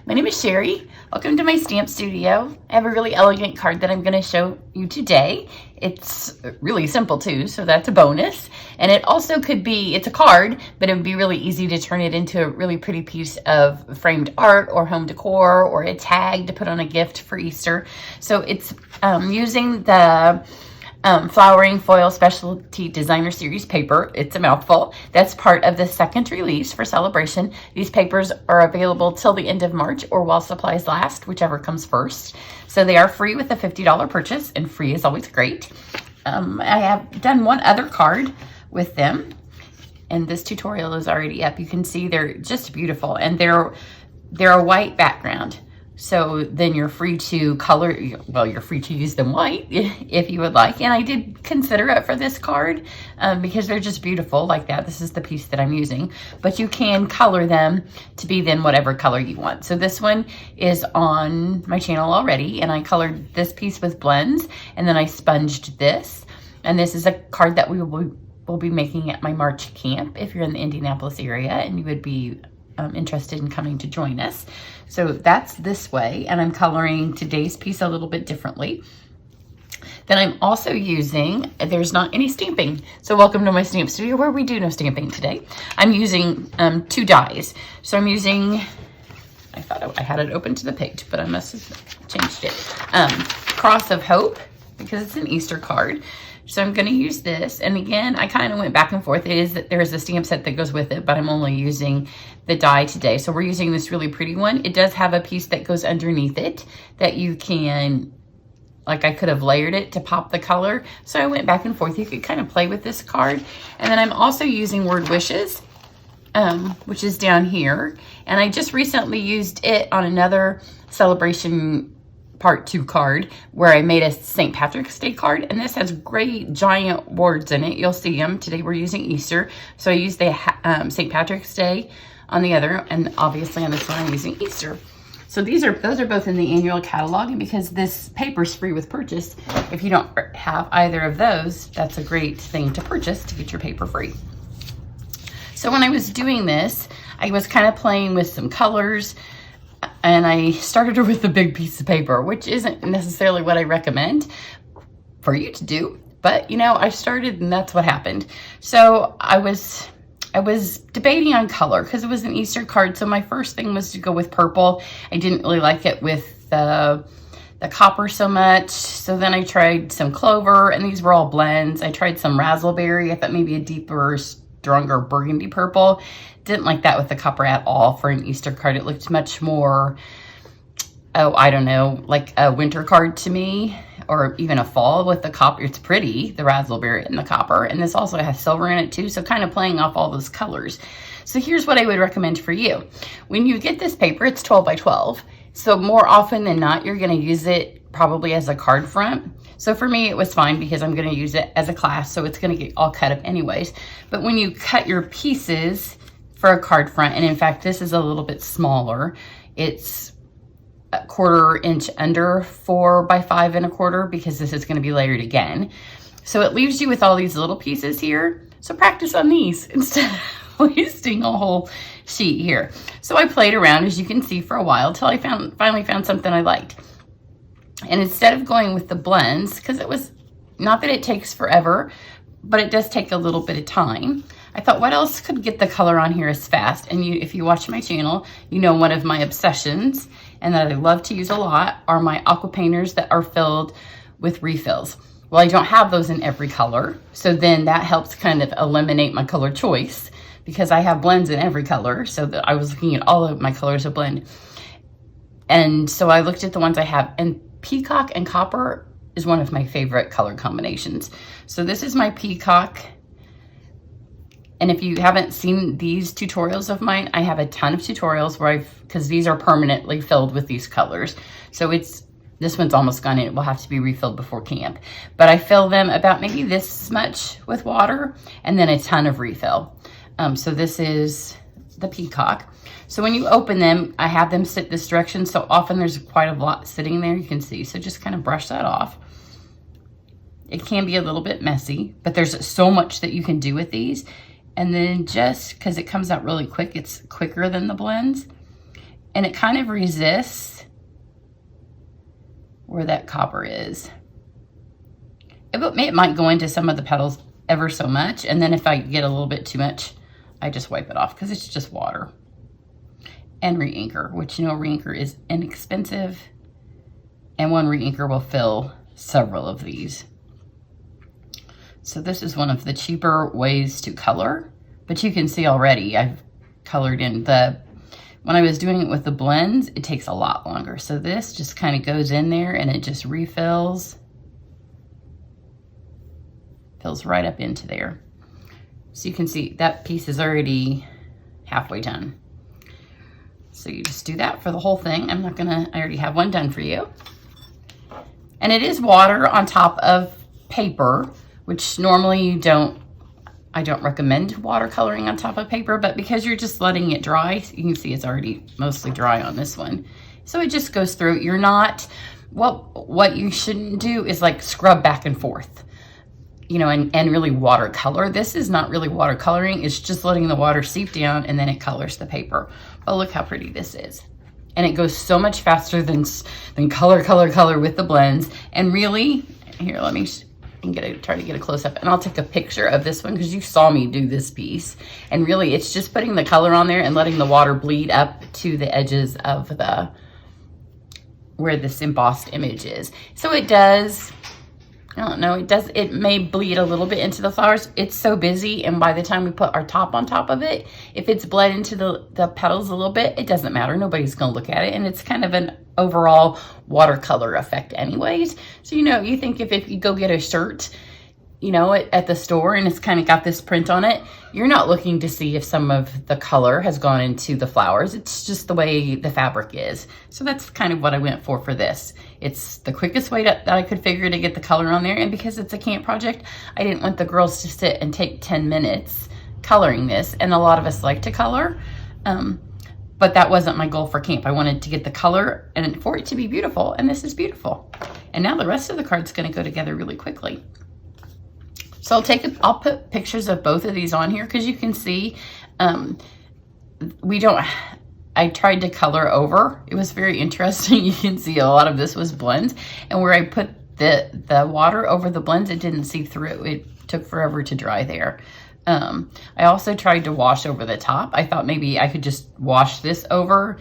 My name is Cheri. Welcome to my stamp studio. I have a really elegant card that I'm going to show you today. It's really simple too, so that's a bonus. And it also could be, it's a card, but it would be really easy to turn it into a really pretty piece of framed art or home decor or a tag to put on a gift for Easter. So it's using the Flowering Foil Specialty Designer Series paper. It's a mouthful. That's part of the second release for Celebration. These papers are available till the end of March or while supplies last, whichever comes first. So they are free with a $50 purchase, and free is always great. I have done one other card with them, and this tutorial is already up. You can see they're just beautiful, and they're a white background. So then you're free to color, well, you're free to use them white if you would like. And I did consider it for this card because they're just beautiful like that. This is the piece that I'm using, but you can color them to be then whatever color you want. So this one is on my channel already, and I colored this piece with blends, and then I sponged this. And this is a card that we will be making at my March camp if you're in the Indianapolis area and you would be interested in coming to join us. So that's this way, and I'm coloring today's piece a little bit differently. Then I'm also using, there's not any stamping, so welcome to my stamp studio where we do no stamping today. I'm using two dies. So I'm using, I thought I had it open to the page, but I must have changed it. Cross of Hope, because it's an Easter card. So I'm going to use this, and again, I kind of went back and forth. It is that there is a stamp set that goes with it, but I'm only using the die today. So we're using this really pretty one. It does have a piece that goes underneath it that you can, like I could have layered it to pop the color. So I went back and forth. You could kind of play with this card. And then I'm also using Word Wishes, which is down here. And I just recently used it on another Celebration Part 2 card where I made a St. Patrick's Day card, and this has great giant words in it. You'll see them. Today we're using Easter, so I used the St. Patrick's Day on the other, and obviously on this one I'm using Easter. So those are both in the annual catalog, and because this paper is free with purchase, if you don't have either of those, that's a great thing to purchase to get your paper free. So when I was doing this, I was kind of playing with some colors, and I started with a big piece of paper, which isn't necessarily what I recommend for you to do, but you know, I started and that's what happened. So I was debating on color because it was an Easter card. So my first thing was to go with purple. I didn't really like it with the copper so much. So then I tried some clover, and these were all blends. I tried some raspberry. I thought maybe a deeper, stronger burgundy purple. Didn't like that with the copper at all for an Easter card. It looked much more, oh, I don't know, like a winter card to me, or even a fall with the copper. It's pretty, the raspberry and the copper. And this also has silver in it too, so kind of playing off all those colors. So here's what I would recommend for you. When you get this paper, it's 12 by 12. So more often than not, you're gonna use it probably as a card front. So for me, it was fine because I'm gonna use it as a class, so it's gonna get all cut up anyways. But when you cut your pieces for a card front, and in fact, this is a little bit smaller. It's a 1/4 inch under 4 by 5 1/4 because this is gonna be layered again. So it leaves you with all these little pieces here. So practice on these instead of wasting a whole sheet here. So I played around, as you can see, for a while till I finally found something I liked. And instead of going with the blends, because it was, not that it takes forever, but it does take a little bit of time. I thought, what else could get the color on here as fast? And if you watch my channel, you know one of my obsessions, and that I love to use a lot, are my aqua painters that are filled with refills. Well, I don't have those in every color, so then that helps kind of eliminate my color choice because I have blends in every color, so that I was looking at all of my colors of blend. And so I looked at the ones I have, and peacock and copper is one of my favorite color combinations. So this is my peacock. And if you haven't seen these tutorials of mine, I have a ton of tutorials where because these are permanently filled with these colors. So this one's almost gone and it will have to be refilled before camp. But I fill them about maybe this much with water and then a ton of refill. So this is the peacock. So when you open them, I have them sit this direction. So often there's quite a lot sitting there, you can see. So just kind of brush that off. It can be a little bit messy, but there's so much that you can do with these. And then just because it comes out really quick, it's quicker than the blends. and it kind of resists where that copper is. It might go into some of the petals ever so much, and then if I get a little bit too much, I just wipe it off because it's just water. And re-inker, which, you know, re-inker is inexpensive, and one re-inker will fill several of these. So this is one of the cheaper ways to color, but you can see already I've colored in when I was doing it with the blends, it takes a lot longer. So this just kind of goes in there and it just refills. Fills right up into there. So you can see that piece is already halfway done. So you just do that for the whole thing. I already have one done for you. And it is water on top of paper, which normally I don't recommend watercoloring on top of paper, but because you're just letting it dry, you can see it's already mostly dry on this one. So it just goes through. You're not, what you shouldn't do is like scrub back and forth, you know, and really watercolor. This is not really watercoloring. It's just letting the water seep down and then it colors the paper. But look how pretty this is. And it goes so much faster than color with the blends. And really, here, let me try to get a close up, and I'll take a picture of this one because you saw me do this piece. And really, it's just putting the color on there and letting the water bleed up to the edges of where this embossed image is. So it does, I don't know, it may bleed a little bit into the flowers. It's so busy, and by the time we put our top on top of it, if it's bled into the petals a little bit, it doesn't matter. Nobody's gonna look at it, and it's kind of an overall watercolor effect anyways. So, you know, you think if you go get a shirt, you know, at the store and it's kind of got this print on it, you're not looking to see if some of the color has gone into the flowers. It's just the way the fabric is. So that's kind of what I went for this. It's the quickest way that I could figure to get the color on there. And because it's a camp project, I didn't want the girls to sit and take 10 minutes coloring this. And a lot of us like to color. But that wasn't my goal for camp. I wanted to get the color and for it to be beautiful, and this is beautiful. And now the rest of the card's gonna go together really quickly. So I'll put pictures of both of these on here because you can see, I tried to color over. It was very interesting. You can see a lot of this was blends, and where I put the water over the blends, it didn't see through. It took forever to dry there. I also tried to wash over the top. I thought maybe I could just wash this over,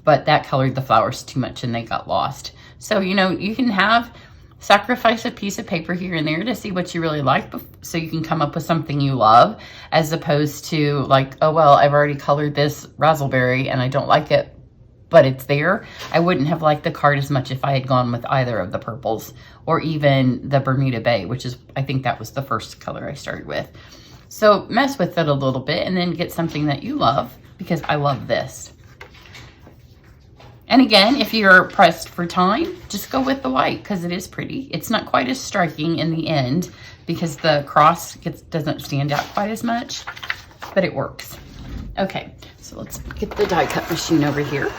but that colored the flowers too much and they got lost. So, you know, you can sacrifice a piece of paper here and there to see what you really like, so you can come up with something you love, as opposed to like, oh, well, I've already colored this raspberry and I don't like it, but it's there. I wouldn't have liked the card as much if I had gone with either of the purples or even the Bermuda Bay, which is, I think that was the first color I started with. So mess with it a little bit and then get something that you love, because I love this. And again, if you're pressed for time, just go with the white because it is pretty. It's not quite as striking in the end because the cross doesn't stand out quite as much, but it works. Okay, so let's get the die cut machine over here.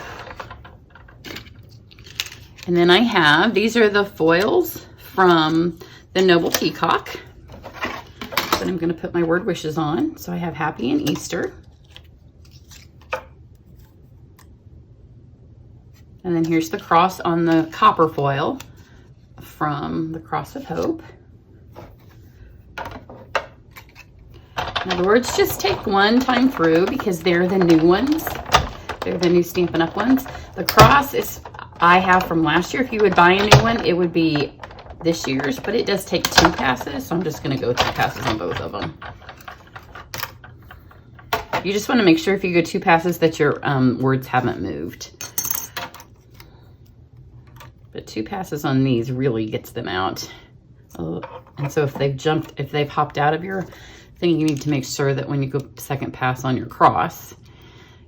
And then I have, these are the foils from the Noble Peacock that I'm going to put my word wishes on. So I have Happy and Easter. And then here's the cross on the copper foil from the Cross of Hope. In other words, just take one time through because they're the new ones. They're the new Stampin' Up! Ones. The cross is, I have from last year. If you would buy a new one, it would be this year's, but it does take 2 passes. So I'm just going to go 2 passes on both of them. You just want to make sure if you go 2 passes that your words haven't moved. But 2 passes on these really gets them out. And so if they've hopped out of your thing, you need to make sure that when you go 2nd pass on your cross,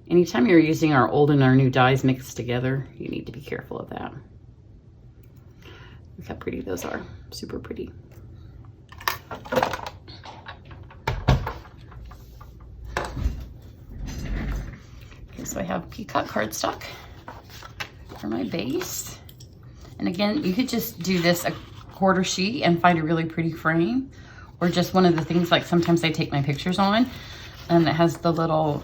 anytime you're using our old and our new dies mixed together, you need to be careful of that. Look how pretty those are. Super pretty. Okay, so I have Peacock cardstock for my base. And again, you could just do this a 1/4 sheet and find a really pretty frame, or just one of the things like sometimes I take my pictures on, and it has the little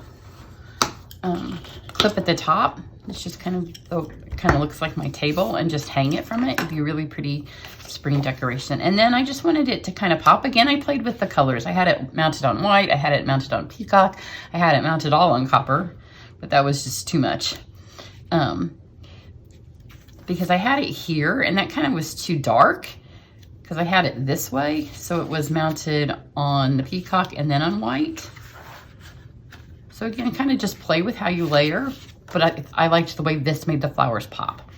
clip at the top. It's just kind of, oh, it kind of looks like my table, and just hang it from it. It'd be a really pretty spring decoration. And then I just wanted it to kind of pop. Again, I played with the colors. I had it mounted on white. I had it mounted on peacock. I had it mounted all on copper, but that was just too much. Because I had it here, and that kind of was too dark because I had it this way. So it was mounted on the peacock and then on white. So again, kind of just play with how you layer. But I liked the way this made the flowers pop.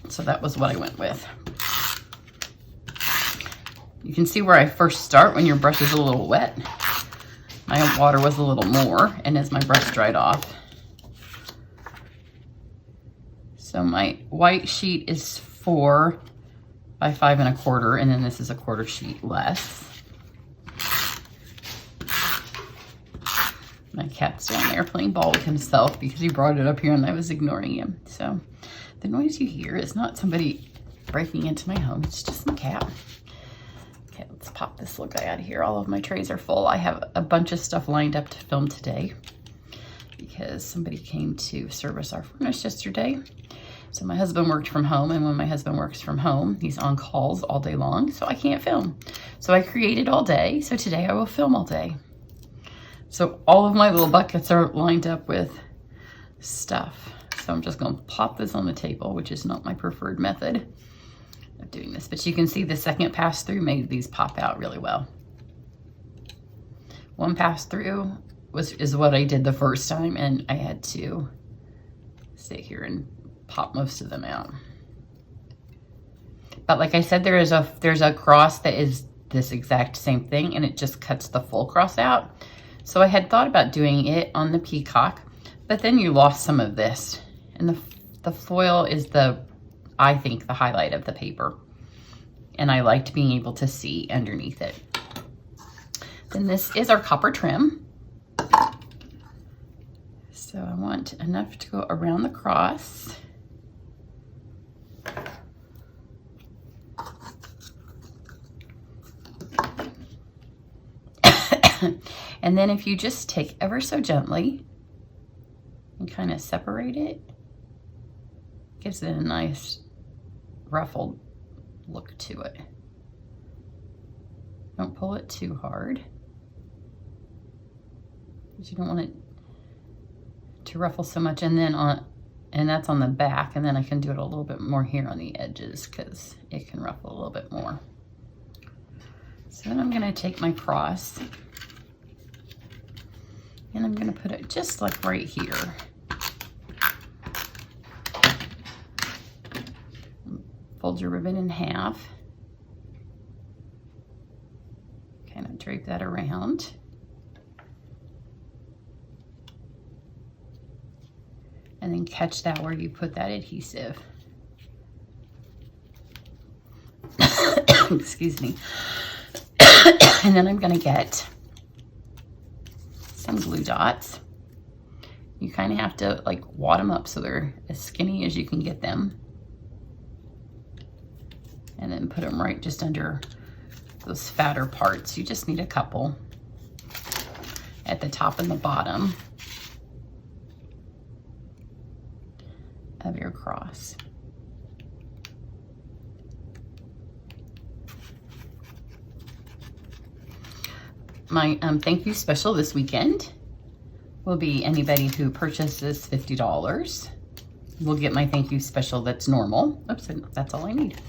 So that was what I went with. You can see where I first start when your brush is a little wet. My water was a little more, and as my brush dried off. So my white sheet is 4 by 5 1/4, and then this is a 1/4 sheet less. My cat's down there playing ball with himself because he brought it up here and I was ignoring him. So the noise you hear is not somebody breaking into my home. It's just my cat. Okay, let's pop this little guy out of here. All of my trays are full. I have a bunch of stuff lined up to film today because somebody came to service our furnace yesterday. So my husband worked from home, and when my husband works from home, he's on calls all day long, so I can't film. So I created all day, so today I will film all day. So all of my little buckets are lined up with stuff. So I'm just going to plop this on the table, which is not my preferred method of doing this. But you can see the second pass through made these pop out really well. One pass through is what I did the first time, and I had to sit here and pop most of them out. But like I said, there's a cross that is this exact same thing, and it just cuts the full cross out. So I had thought about doing it on the peacock, but then you lost some of this. And the foil is I think, the highlight of the paper. And I liked being able to see underneath it. Then this is our copper trim. So I want enough to go around the cross. And then if you just take ever so gently and kind of separate it, gives it a nice ruffled look to it. Don't pull it too hard because you don't want it to ruffle so much. And then and that's on the back, and then I can do it a little bit more here on the edges because it can ruffle a little bit more. So then I'm going to take my cross, and I'm going to put it just like right here. Fold your ribbon in half. Kind of drape that around. And then catch that where you put that adhesive. Excuse me. And then I'm going to get some glue dots. You kind of have to like wad them up so they're as skinny as you can get them. And then put them right just under those fatter parts. You just need a couple at the top and the bottom of your cross. My thank you special this weekend will be anybody who purchases $50 will get my thank you special that's normal. Oops, that's all I need.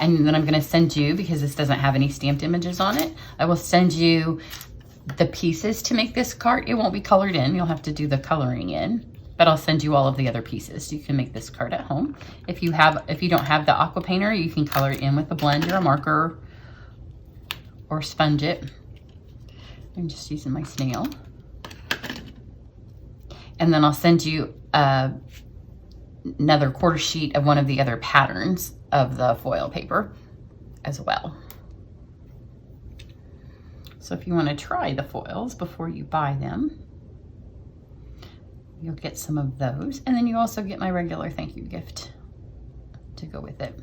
And then I'm going to send you, because this doesn't have any stamped images on it, I will send you the pieces to make this card. It won't be colored in. You'll have to do the coloring in, but I'll send you all of the other pieces so you can make this card at home. If you don't have the aqua painter, you can color it in with a blend or a marker or sponge it. I'm just using my snail. And then I'll send you another 1/4 sheet of one of the other patterns of the foil paper as well. So if you want to try the foils before you buy them, you'll get some of those. And then you also get my regular thank you gift to go with it,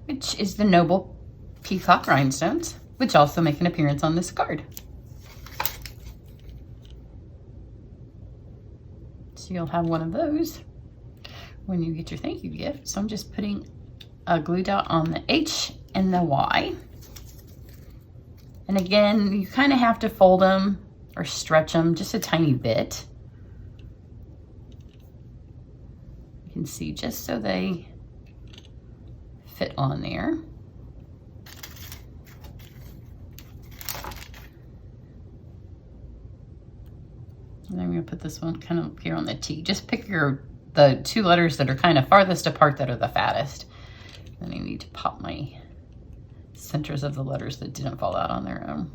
which is the Noble Peacock Rhinestones, which also make an appearance on this card. So So you'll have one of those when you get your thank you gift. So I'm just putting a glue dot on the H and the Y. And again, you kind of have to fold them or stretch them just a tiny bit. You can see just so they fit on there. And I'm going to put this one kind of here on the T. Just pick the two letters that are kind of farthest apart that are the fattest. Then I need to pop my centers of the letters that didn't fall out on their own.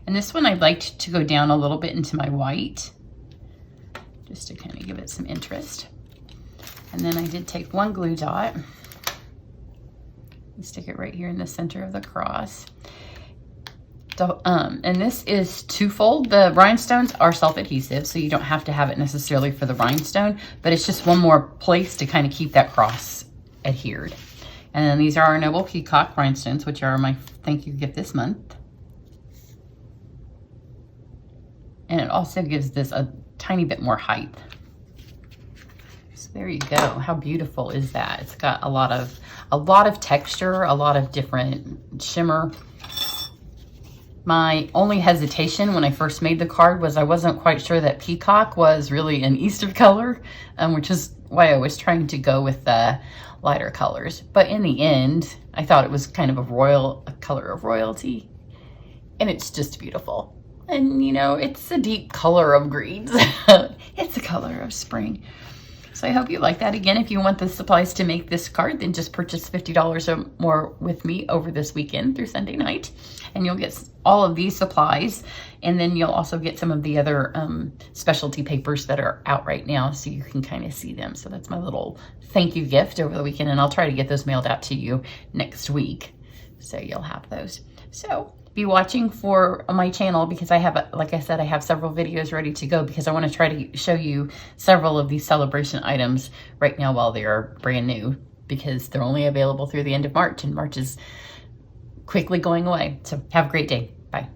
And this one I'd like to go down a little bit into my white, just to kind of give it some interest. And then I did take one glue dot and stick it right here in the center of the cross. And this is twofold. The rhinestones are self-adhesive, so you don't have to have it necessarily for the rhinestone, but it's just one more place to kind of keep that cross adhered. And then these are our Noble Peacock rhinestones, which are my thank you gift this month. And it also gives this a tiny bit more height. So there you go. How beautiful is that? It's got a lot of texture, a lot of different shimmer. My only hesitation when I first made the card was I wasn't quite sure that peacock was really an Easter color, which is why I was trying to go with the lighter colors. But in the end, I thought it was kind of a color of royalty, and it's just beautiful. And you know, it's a deep color of greens. It's a color of spring. So I hope you like that. Again, if you want the supplies to make this card, then just purchase $50 or more with me over this weekend through Sunday night. And you'll get all of these supplies. And then you'll also get some of the other specialty papers that are out right now, so you can kind of see them. So that's my little thank you gift over the weekend. And I'll try to get those mailed out to you next week, so you'll have those. So be watching for my channel, because I have, like I said, I have several videos ready to go, because I want to try to show you several of these celebration items right now while they are brand new, because they're only available through the end of March, and March is quickly going away. So have a great day. Bye.